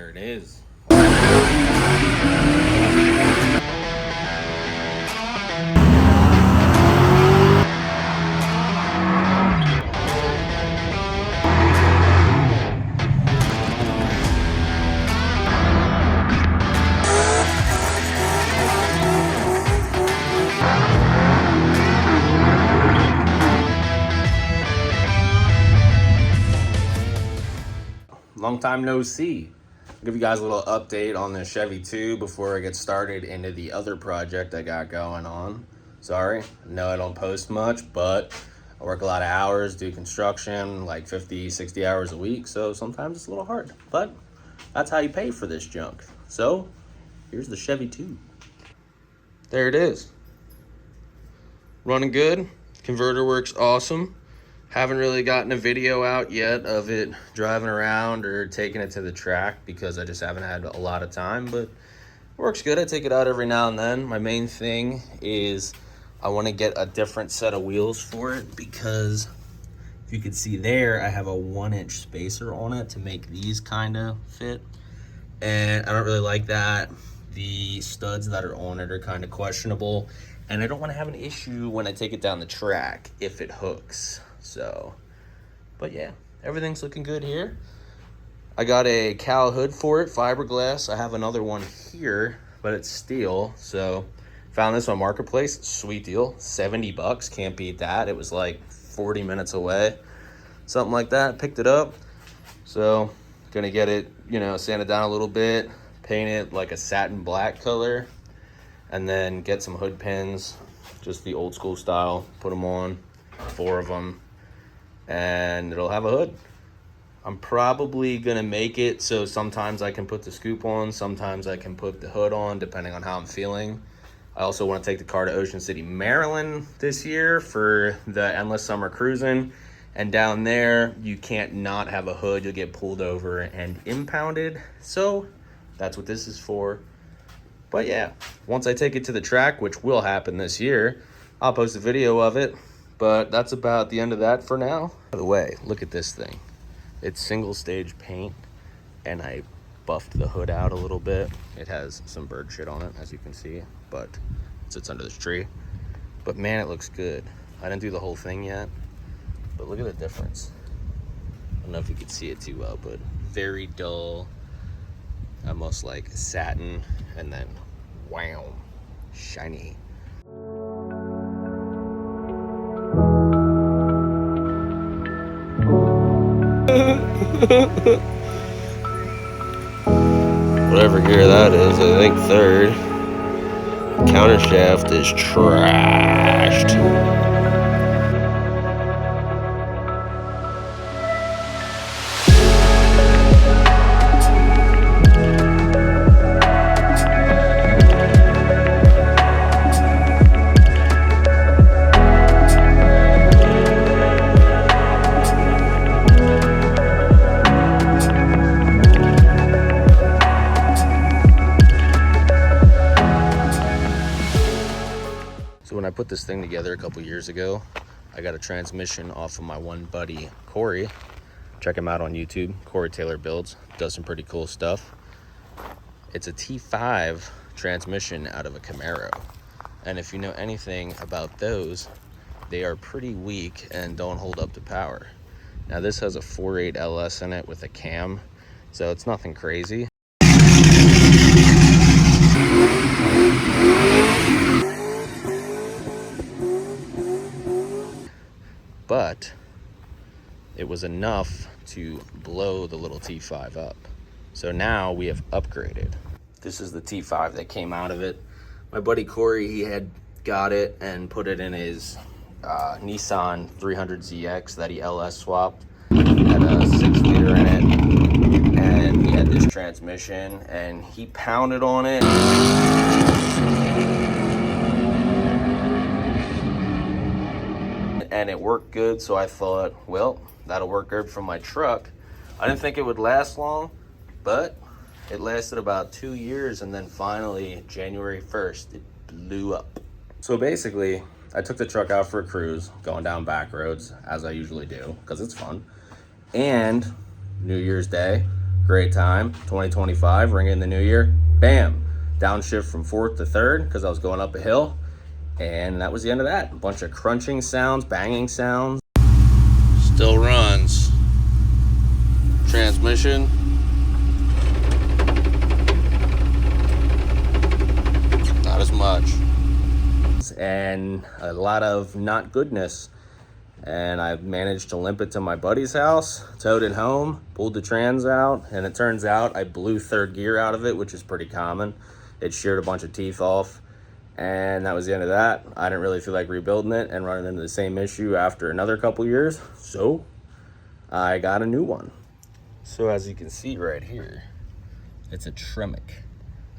There it is. Long time no see. I'll give you guys a little update on the Chevy II before I get started into the other project I got going on. Sorry, no, I don't post much, but I work a lot of hours, do construction, like 50, 60 hours a week, so sometimes it's a little hard, but that's how you pay for this junk. So here's the Chevy II. There it is. Running good. Converter works awesome. Haven't really gotten a video out yet of it driving around or taking it to the track because I just haven't had a lot of time, but it works good. I take it out every now and then. My main thing is I want to get a different set of wheels for it because if you can see there, I have a 1-inch spacer on it to make these kind of fit. And I don't really like that. The studs that are on it are kind of questionable. And I don't want to have an issue when I take it down the track if it hooks. So, but yeah, everything's looking good here. I got a cowl hood for it, fiberglass. I have another one here, but it's steel. So found this on Marketplace, sweet deal, 70 bucks, can't beat that. It was like 40 minutes away, something like that. Picked it up. So gonna get it, sand it down a little bit, paint it like a satin black color, and then get some hood pins, just the old school style, put them on, 4 of them, and it'll have a hood. I'm probably gonna make it so sometimes I can put the scoop on, sometimes I can put the hood on, depending on how I'm feeling. I also want to take the car to Ocean City, Maryland this year for the endless summer cruising. And down there, you can't not have a hood. You'll get pulled over and impounded. So that's what this is for. But yeah, once I take it to the track, which will happen this year, I'll post a video of it. But that's about the end of that for now. By the way, look at this thing. It's single stage paint, and I buffed the hood out a little bit. It has some bird shit on it, as you can see, but it sits under this tree. But man, it looks good. I didn't do the whole thing yet, but look at the difference. I don't know if you can see it too well, but very dull, almost like satin, and then wow, shiny. Whatever gear that is, I think third. Counter shaft is trashed. So when I put this thing together a couple years ago, I got a transmission off of my one buddy, Corey. Check him out on YouTube, Corey Taylor Builds, does some pretty cool stuff. It's a T5 transmission out of a Camaro. And if you know anything about those, they are pretty weak and don't hold up to power. Now this has a 4.8 LS in it with a cam, so it's nothing crazy. But it was enough to blow the little T5 up. So now we have upgraded. This is the T5 that came out of it. My buddy Corey, he had got it and put it in his Nissan 300ZX that he LS swapped. It had a 6-liter in it, and he had this transmission, and he pounded on it. And it worked good, so I thought, well, that'll work good for my truck. I didn't think it would last long, but it lasted about 2 years, and then finally, January 1st, it blew up. So basically, I took the truck out for a cruise, going down back roads, as I usually do, because it's fun. And New Year's Day, Great time. 2025, ring in the new year. Bam. Downshift from 4th to 3rd because I was going up a hill. And that was the end of that. A bunch of crunching sounds, banging sounds. Still runs. Transmission. Not as much. And a lot of not goodness. And I managed to limp it to my buddy's house, towed it home, pulled the trans out, and it turns out I blew 3rd gear out of it, which is pretty common. It sheared a bunch of teeth off, and that was the end of that. I didn't really feel like rebuilding it and running into the same issue after another couple years, so I got a new one. So as you can see right here, it's a Tremec.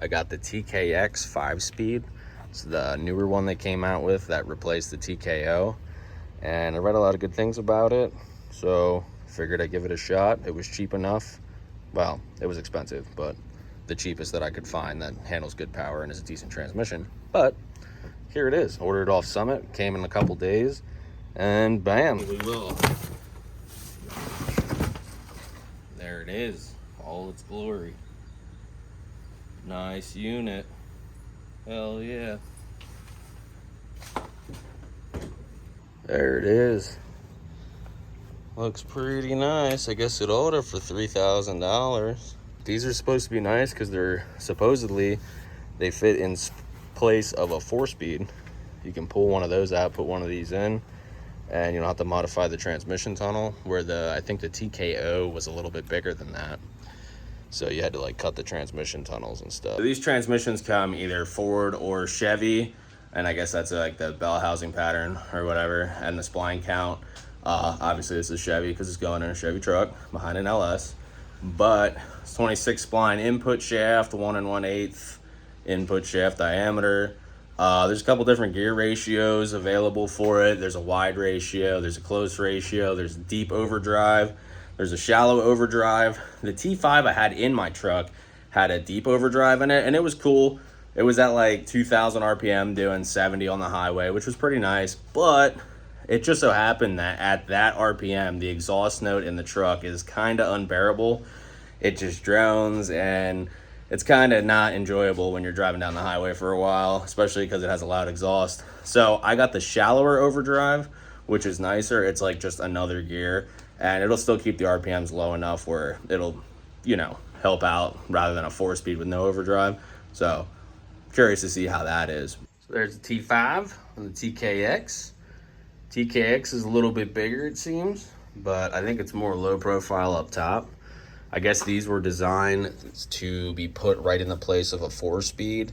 I got the TKX 5-speed. It's the newer one they came out with that replaced the TKO. And I read a lot of good things about it, so figured I'd give it a shot. It was cheap enough. Well, it was expensive, but the cheapest that I could find that handles good power and is a decent transmission. But here it is. Ordered off Summit, came in a couple days, and bam, we will. There it is, all its glory. Nice unit. Hell yeah. There it is. Looks pretty nice. I guess it ordered for $3,000. These are supposed to be nice because they're supposedly, they fit in place of a 4-speed. You can pull one of those out, put one of these in, and you don't have to modify the transmission tunnel, where I think the TKO was a little bit bigger than that. So you had to like cut the transmission tunnels and stuff. So these transmissions come either Ford or Chevy. And I guess that's like the bell housing pattern or whatever, and the spline count. Obviously this is Chevy because it's going in a Chevy truck behind an LS, but it's 26 spline input shaft, 1 1/8 input shaft diameter. There's a couple different gear ratios available for it. There's a wide ratio, there's a close ratio, there's deep overdrive, there's a shallow overdrive. The T5 I had in my truck had a deep overdrive in it, and it was cool. It was at like 2,000 RPM doing 70 on the highway, which was pretty nice. But it just so happened that at that RPM, the exhaust note in the truck is kind of unbearable. It just drones, and it's kind of not enjoyable when you're driving down the highway for a while, especially because it has a loud exhaust. So I got the shallower overdrive, which is nicer. It's like just another gear, and it'll still keep the RPMs low enough where it'll, you know, help out rather than a 4-speed with no overdrive. So curious to see how that is. So there's the T5 and the TKX. TKX is a little bit bigger, it seems, but I think it's more low profile up top. I guess these were designed to be put right in the place of a 4-speed,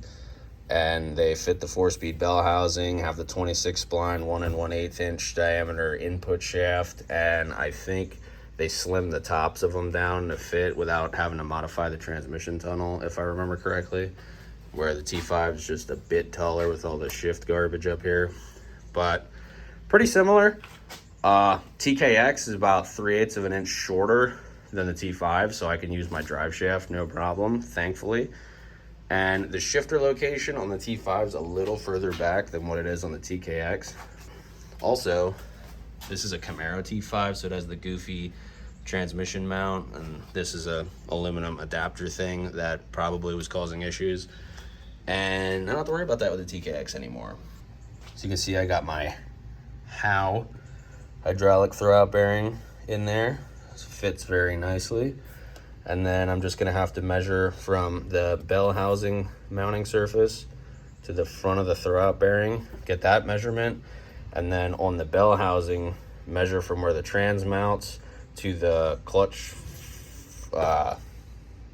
and they fit the 4-speed bell housing, have the 26 spline, 1 1/8 inch diameter input shaft, and I think they slimmed the tops of them down to fit without having to modify the transmission tunnel, if I remember correctly, where the T5 is just a bit taller with all the shift garbage up here. But pretty similar. TKX is about 3/8 of an inch shorter than the T5, so I can use my drive shaft no problem, thankfully. And the shifter location on the T5 is a little further back than what it is on the TKX. Also, this is a Camaro T5, so it has the goofy transmission mount, and this is a aluminum adapter thing that probably was causing issues. And I don't have to worry about that with the TKX anymore. So you can see I got my Howe hydraulic throwout bearing in there. It fits very nicely. And then I'm just gonna have to measure from the bell housing mounting surface to the front of the throwout bearing, get that measurement. And then on the bell housing, measure from where the trans mounts to the clutch,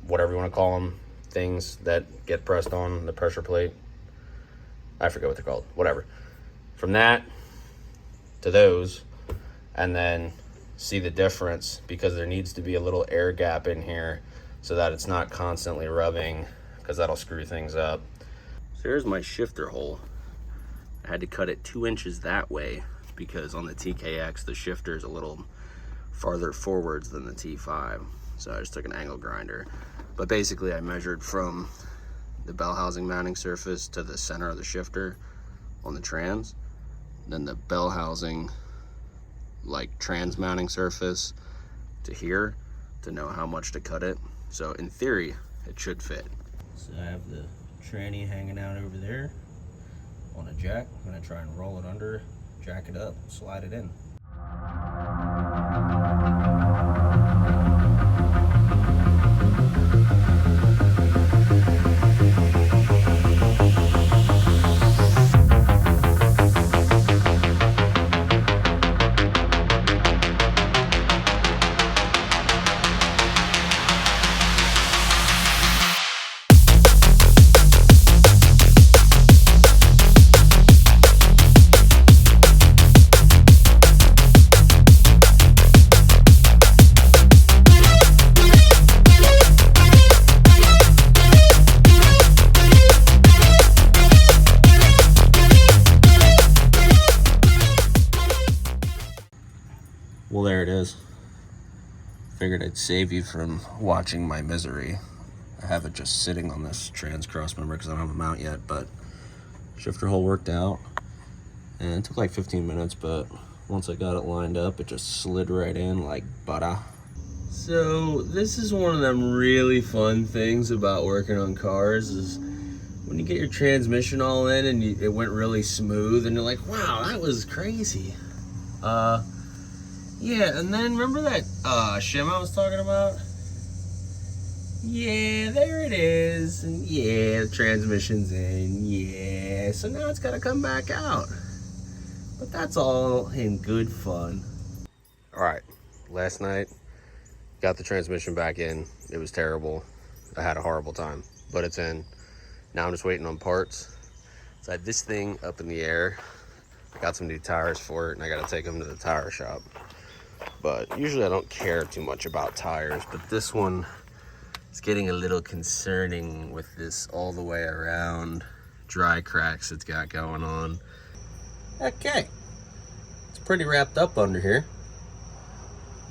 whatever you wanna call them, things that get pressed on the pressure plate. I forget what they're called, whatever. From that to those, and then see the difference, because there needs to be a little air gap in here so that it's not constantly rubbing, because that'll screw things up. So here's my shifter hole. I had to cut it 2 inches that way because on the TKX the shifter is a little farther forwards than the T5, so I just took an angle grinder. But basically I measured from the bell housing mounting surface to the center of the shifter on the trans, then the bell housing like trans mounting surface to here, to know how much to cut it. So in theory, it should fit. So I have the tranny hanging out over there on a jack. I'm gonna try and roll it under, jack it up, slide it in. Well, there it is. Figured I'd save you from watching my misery. I have it just sitting on this trans cross member because I don't have a mount yet, but shifter hole worked out. And it took like 15 minutes, but once I got it lined up, it just slid right in like butter. So this is one of them really fun things about working on cars is when you get your transmission all in and it went really smooth and you're like, wow, that was crazy. Yeah, and then remember that shim I was talking about? Yeah, there it is. And yeah, the transmission's in. Yeah, so now it's got to come back out. But that's all in good fun. All right, last night, got the transmission back in. It was terrible. I had a horrible time, but it's in. Now I'm just waiting on parts. So I had this thing up in the air. I got some new tires for it, and I got to take them to the tire shop. But usually I don't care too much about tires, but this one is getting a little concerning with this all the way around dry cracks it's got going on. Okay, it's pretty wrapped up under here.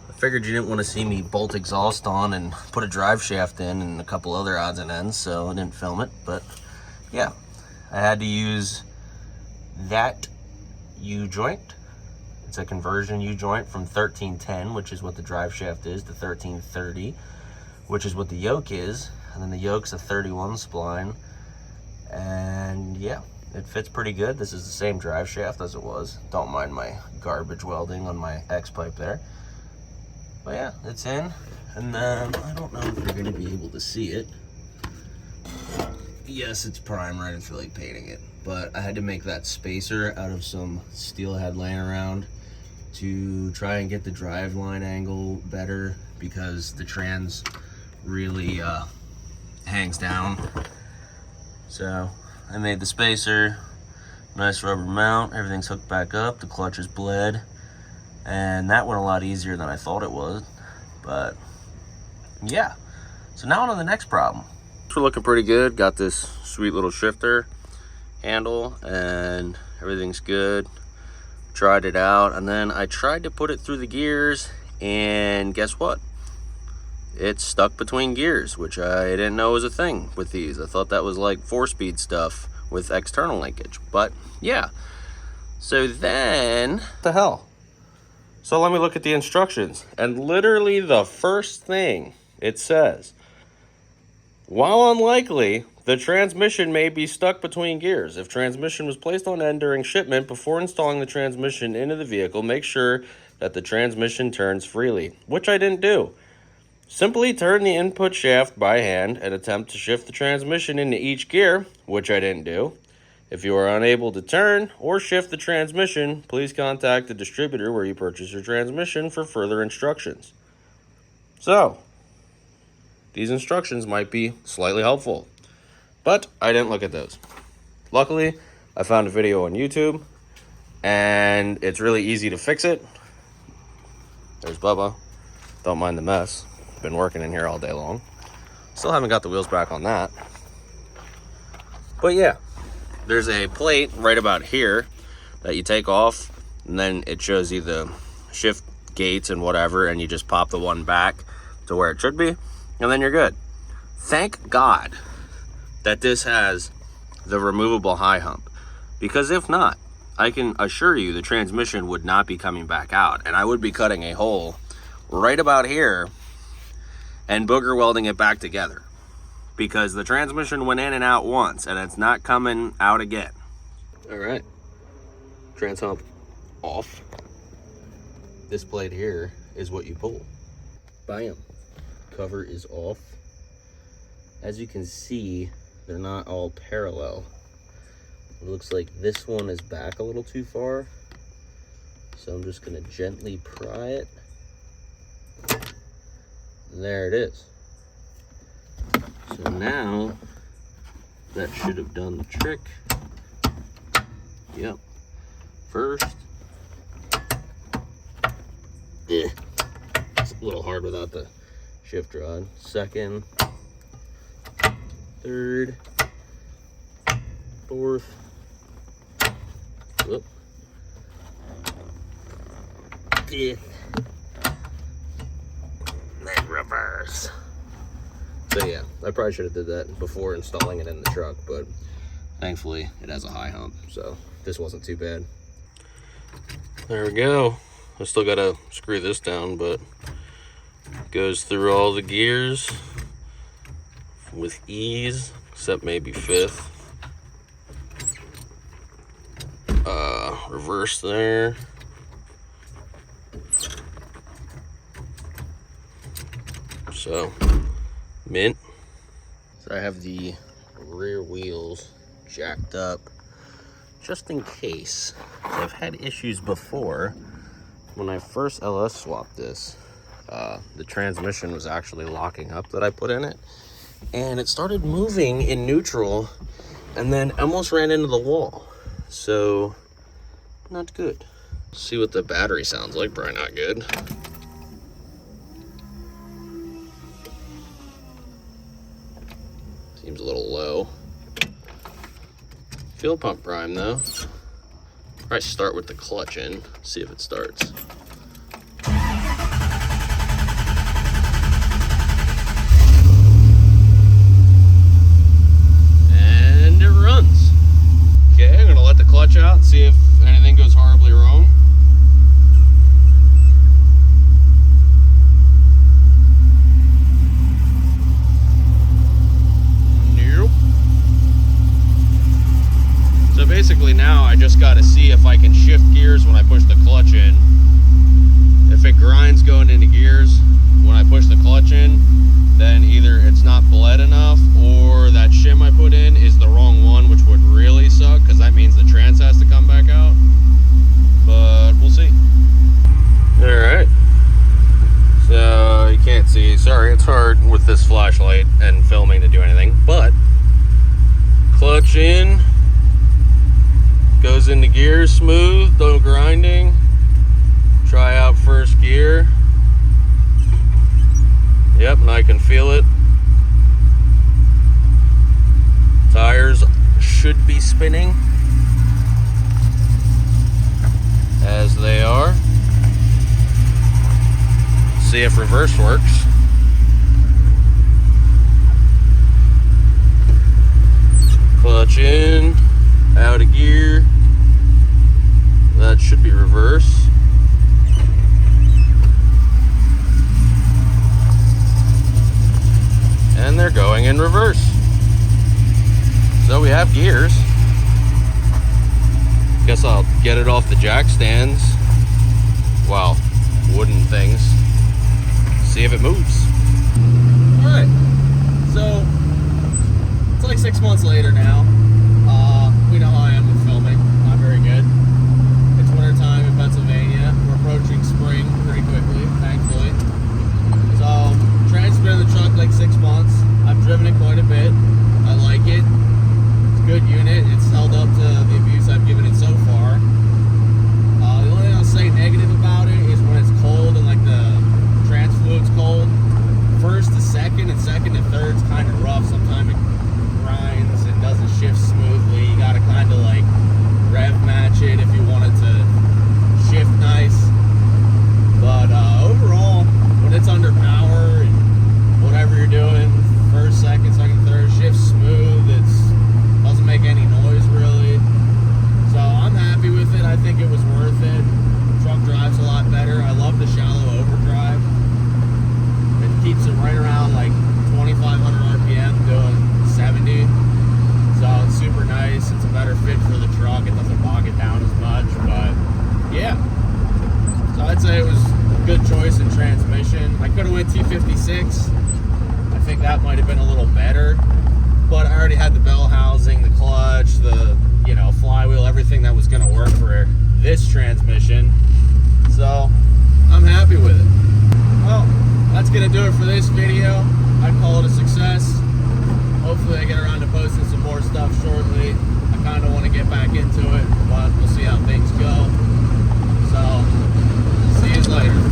I figured you didn't want to see me bolt exhaust on and put a drive shaft in and a couple other odds and ends, so I didn't film it. But yeah, I had to use that U-joint. It's a conversion U-joint from 1310, which is what the drive shaft is, to 1330, which is what the yoke is. And then the yoke's a 31 spline. And yeah, it fits pretty good. This is the same drive shaft as it was. Don't mind my garbage welding on my X-pipe there. But yeah, it's in. And then, I don't know if you're gonna be able to see it. Yes, it's primer. I didn't feel like painting it. But I had to make that spacer out of some steel I had laying around to try and get the drive line angle better because the trans really hangs down. So I made the spacer, nice rubber mount, everything's hooked back up, the clutch is bled, and that went a lot easier than I thought it would. But yeah, so now on to the next problem. We're looking pretty good. Got this sweet little shifter handle and everything's good. Tried it out, and then I tried to put it through the gears, and guess what? It's stuck between gears, which I didn't know was a thing with these. I thought that was like 4-speed stuff with external linkage, but yeah. So then, what the hell? So let me look at the instructions, and literally the first thing it says, while unlikely, the transmission may be stuck between gears. If transmission was placed on end during shipment, before installing the transmission into the vehicle, make sure that the transmission turns freely, which I didn't do. Simply turn the input shaft by hand and attempt to shift the transmission into each gear, which I didn't do. If you are unable to turn or shift the transmission, please contact the distributor where you purchase your transmission for further instructions. So, these instructions might be slightly helpful, but I didn't look at those. Luckily, I found a video on YouTube, and it's really easy to fix it. There's Bubba. Don't mind the mess. Been working in here all day long. Still haven't got the wheels back on that. But yeah, there's a plate right about here that you take off, and then it shows you the shift gates and whatever, and you just pop the one back to where it should be, and then you're good. Thank God that this has the removable high hump, because if not, I can assure you the transmission would not be coming back out, and I would be cutting a hole right about here and booger welding it back together, because the transmission went in and out once and it's not coming out again. All right, trans hump off. This plate here is what you pull. Bam, cover is off. As you can see, they're not all parallel. It looks like this one is back a little too far, so I'm just gonna gently pry it. And there it is. So now that should have done the trick. Yep. First, it's a little hard without the shift rod. Second, third, fourth, whoop, fifth, then reverse. So yeah, I probably should have did that before installing it in the truck, but thankfully it has a high hump, so this wasn't too bad. There we go. I still gotta screw this down, but it goes through all the gears with ease, except maybe fifth. Reverse there. So, mint. So I have the rear wheels jacked up just in case. I've had issues before. When I first LS swapped this, the transmission was actually locking up that I put in it, and it started moving in neutral and then almost ran into the wall. So not good. See what the battery sounds like. Probably not good. Seems a little low. Fuel pump prime though. Probably start with the clutch in, see if it starts. And it runs. Okay, I'm gonna let the clutch out and see if anything goes horribly wrong. Nope. So basically now I just gotta see if I can shift gears when I push the clutch in. If it grinds going into gears when I push the clutch in, then either it's not bled enough or that shim I put in is the wrong one, which would really suck because that means the trans has to come back out. But we'll see. All right. So you can't see. Sorry, it's hard with this flashlight and filming to do anything. But clutch in, goes into gear smooth, no grinding. Try out first gear. Yep, and I can feel it. Tires should be spinning as they are. See if reverse works. Clutch in, out of gear. That should be reverse. And they're going in reverse. So we have gears. Guess I'll get it off the jack stands. Wow, wooden things. See if it moves. All right, so it's like 6 months later now. We know how I am with filming, not very good. It's winter time in Pennsylvania. We're approaching spring pretty quickly, thankfully. So, trans been in the truck like 6 months. I've driven it quite a bit. I like it. It's a good unit. It's held up to the abuse I've given it so far. The only thing I'll say negative about it is when it's cold and like the trans fluid's cold. First to second and second to third's kind of rough. Sometimes it grinds and doesn't T56. I think that might have been a little better, but I already had the bell housing, the clutch, the, you know, flywheel, everything that was going to work for this transmission. So I'm happy with it. Well, that's going to do it for this video. I'd call it a success. Hopefully I get around to posting some more stuff shortly. I kind of want to get back into it, but we'll see how things go. So, see you later.